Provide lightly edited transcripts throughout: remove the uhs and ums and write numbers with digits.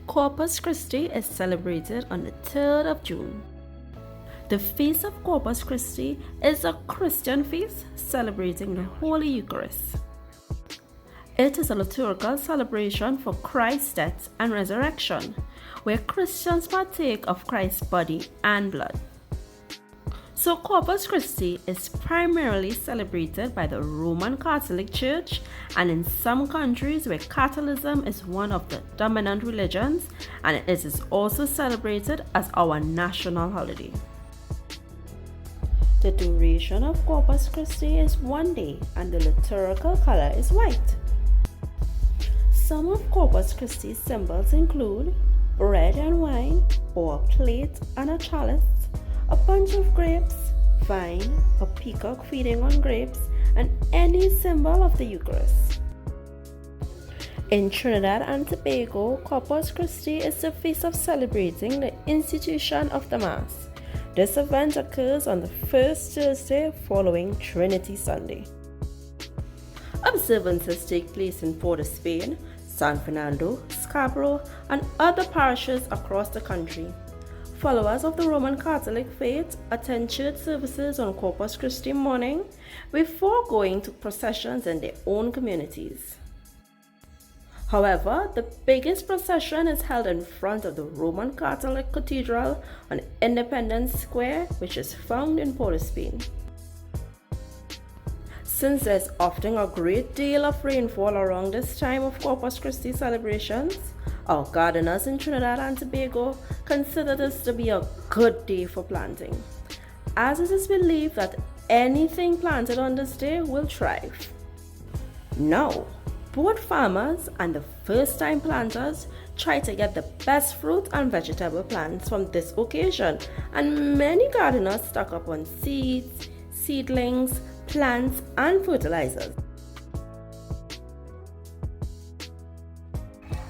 Corpus Christi is celebrated on the 3rd of June. The Feast of Corpus Christi is a Christian feast celebrating the Holy Eucharist. It is a liturgical celebration for Christ's death and resurrection, where Christians partake of Christ's body and blood. So Corpus Christi is primarily celebrated by the Roman Catholic Church, and in some countries where Catholicism is one of the dominant religions, and it is also celebrated as our national holiday. The duration of Corpus Christi is 1 day and the liturgical color is white. Some of Corpus Christi's symbols include bread and wine, or a plate and a chalice, a bunch of grapes, vine, a peacock feeding on grapes, and any symbol of the Eucharist. In Trinidad and Tobago, Corpus Christi is the feast of celebrating the institution of the Mass. This event occurs on the first Thursday following Trinity Sunday. Observances take place in Port of Spain, San Fernando, Scarborough, and other parishes across the country. Followers of the Roman Catholic faith attend church services on Corpus Christi morning before going to processions in their own communities. However, the biggest procession is held in front of the Roman Catholic Cathedral on Independence Square, which is found in Port of Spain. Since there's often a great deal of rainfall around this time of Corpus Christi celebrations, our gardeners in Trinidad and Tobago consider this to be a good day for planting, as it is believed that anything planted on this day will thrive. Now, both farmers and the first-time planters try to get the best fruit and vegetable plants from this occasion, and many gardeners stock up on seeds, seedlings, plants, and fertilizers.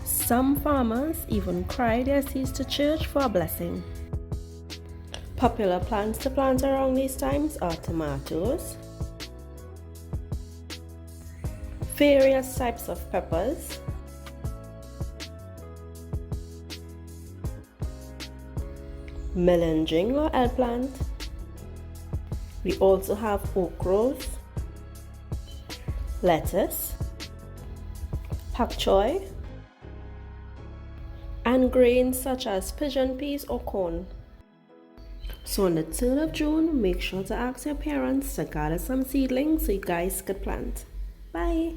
Some farmers even cry their seeds to church for a blessing. Popular plants to plant around these times are tomatoes, various types of peppers, melanging or eggplant. We also have okra, lettuce, pak choy, and grains such as pigeon peas or corn. So on the 3rd of June, make sure to ask your parents to gather some seedlings so you guys could plant. Bye!